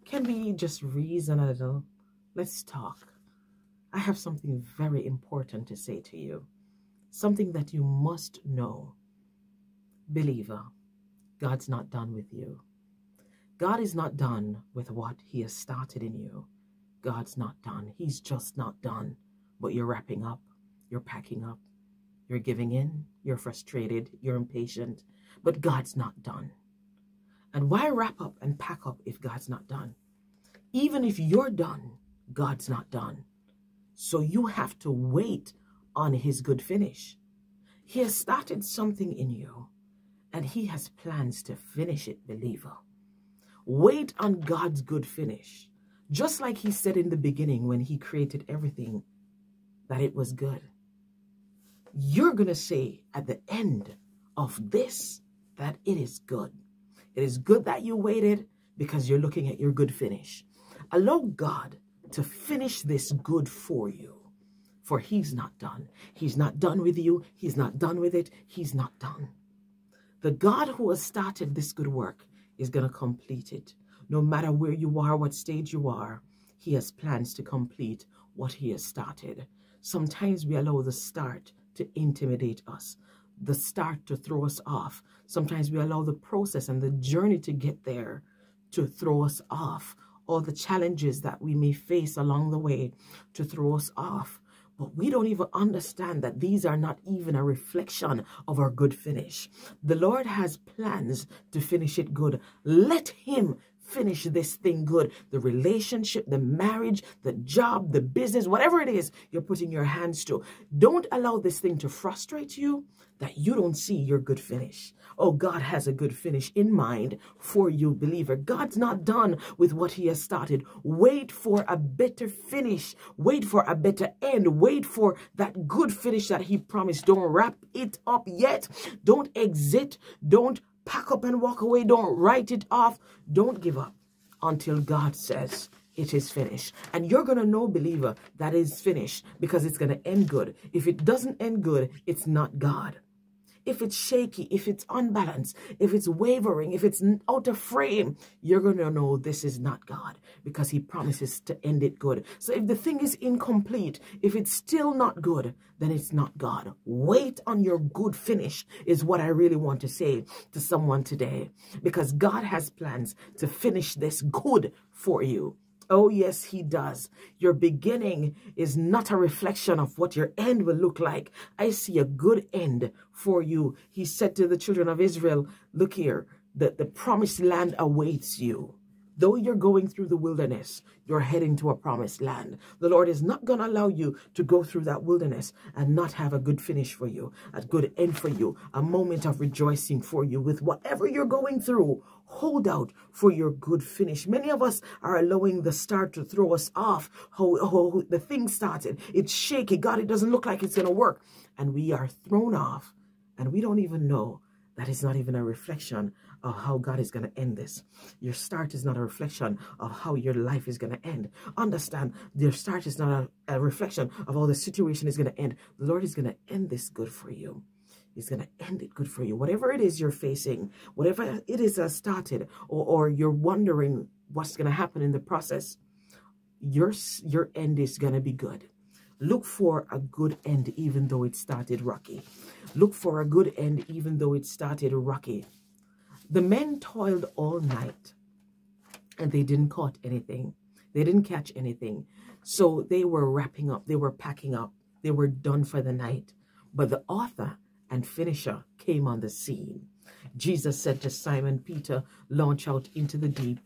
Can we just reason a little? Let's talk. I have something very important to say to you. Something that you must know. Believer, God's not done with you. God is not done with what he has started in you. God's not done. He's just not done. But you're wrapping up. You're packing up. You're giving in. You're frustrated. You're impatient. But God's not done. And why wrap up and pack up if God's not done? Even if you're done, God's not done. So you have to wait on his good finish. He has started something in you, and he has plans to finish it, believer. Wait on God's good finish. Just like he said in the beginning when he created everything, that it was good. You're going to say at the end of this that it is good. It is good that you waited because you're looking at your good finish. Allow God to finish this good for you, for he's not done. He's not done with you. He's not done with it. He's not done. The God who has started this good work is going to complete it. No matter where you are, what stage you are, he has plans to complete what he has started. Sometimes we allow the start to intimidate us, the start to throw us off. Sometimes we allow the process and the journey to get there to throw us off, or the challenges that we may face along the way to throw us off. But we don't even understand that these are not even a reflection of our good finish. The Lord has plans to finish it good. Let him finish this thing good. The relationship, the marriage, the job, the business, whatever it is you're putting your hands to. Don't allow this thing to frustrate you that you don't see your good finish. Oh, God has a good finish in mind for you, believer. God's not done with what he has started. Wait for a better finish. Wait for a better end. Wait for that good finish that he promised. Don't wrap it up yet. Don't exit. Don't pack up and walk away. Don't write it off. Don't give up until God says it is finished. And you're going to know, believer, that is finished because it's going to end good. If it doesn't end good, it's not God. If it's shaky, if it's unbalanced, if it's wavering, if it's out of frame, you're going to know this is not God because he promises to end it good. So if the thing is incomplete, if it's still not good, then it's not God. Wait on your good finish is what I really want to say to someone today, because God has plans to finish this good for you. Oh, yes, he does. Your beginning is not a reflection of what your end will look like. I see a good end for you. He said to the children of Israel, look here, the promised land awaits you. Though you're going through the wilderness, you're heading to a promised land. The Lord is not going to allow you to go through that wilderness and not have a good finish for you, a good end for you, a moment of rejoicing for you with whatever you're going through. Hold out for your good finish. Many of us are allowing the start to throw us off. How the thing started. It's shaky. God, it doesn't look like it's going to work. And we are thrown off. And we don't even know that it's not even a reflection of how God is going to end this. Your start is not a reflection of how your life is going to end. Understand, your start is not a reflection of how the situation is going to end. The Lord is going to end this good for you. He's going to end it good for you. Whatever it is you're facing, whatever it is that started, or you're wondering what's going to happen in the process, your end is going to be good. Look for a good end even though it started rocky. Look for a good end even though it started rocky. The men toiled all night and they didn't catch anything. They didn't catch anything. So they were wrapping up. They were packing up. They were done for the night. But the author and finisher came on the scene. Jesus said to Simon Peter, launch out into the deep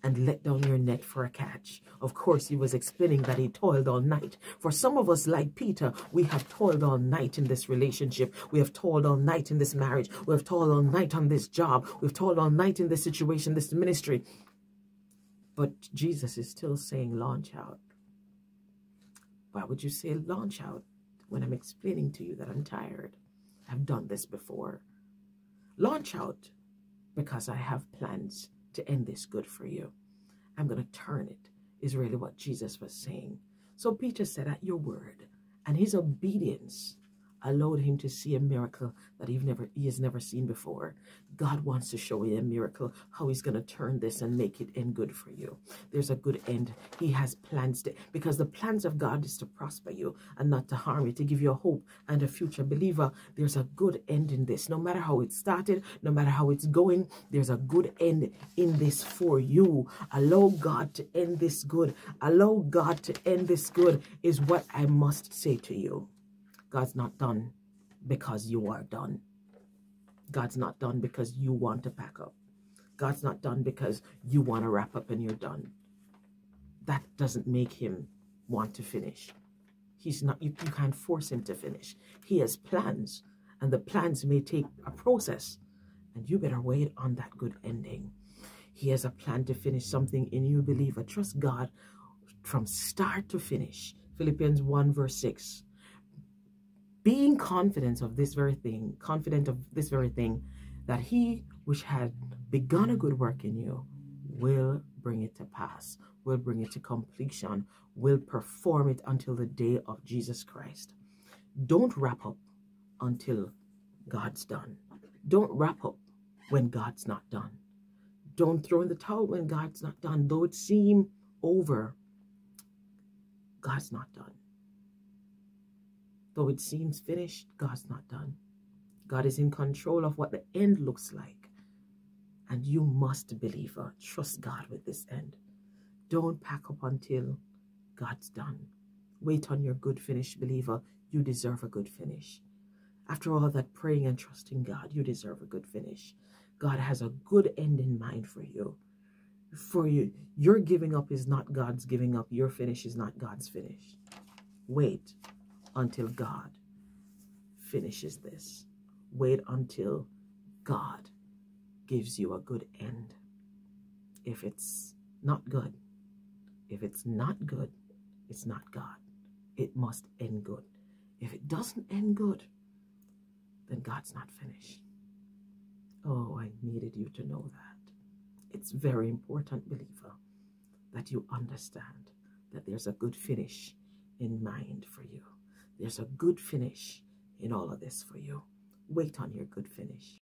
and let down your net for a catch. Of course, he was explaining that he toiled all night. For some of us, like Peter, we have toiled all night in this relationship. We have toiled all night in this marriage. We have toiled all night on this job. We've toiled all night in this situation, this ministry. But Jesus is still saying, launch out. Why would you say launch out when I'm explaining to you that I'm tired? I've done this before. Launch out because I have plans to end this good for you. I'm going to turn it, is really what Jesus was saying. So Peter said, at your word, and his obedience allowed him to see a miracle that he has never seen before. God wants to show you a miracle, how he's going to turn this and make it end good for you. There's a good end. He has plans because the plans of God is to prosper you and not to harm you, to give you a hope and a future. Believer, there's a good end in this. No matter how it started, no matter how it's going, there's a good end in this for you. Allow God to end this good. Allow God to end this good is what I must say to you. God's not done because you are done. God's not done because you want to pack up. God's not done because you want to wrap up and you're done. That doesn't make him want to finish. He's not, you can't force him to finish. He has plans, and the plans may take a process, and you better wait on that good ending. He has a plan to finish something in you, believer. Trust God from start to finish. Philippians 1 verse 6. Being confident of this very thing, that he which had begun a good work in you will bring it to pass, will bring it to completion, will perform it until the day of Jesus Christ. Don't wrap up until God's done. Don't wrap up when God's not done. Don't throw in the towel when God's not done. Though it seem over, God's not done. Though it seems finished, God's not done. God is in control of what the end looks like. And you must, believer, trust God with this end. Don't pack up until God's done. Wait on your good finish, believer. You deserve a good finish. After all that praying and trusting God, you deserve a good finish. God has a good end in mind for you. For you, your giving up is not God's giving up. Your finish is not God's finish. Wait until God finishes this. Wait until God gives you a good end. If it's not good, it's not God. It must end good. If it doesn't end good, then God's not finished. Oh, I needed you to know that. It's very important, believer, that you understand that there's a good finish in mind for you. There's a good finish in all of this for you. Wait on your good finish.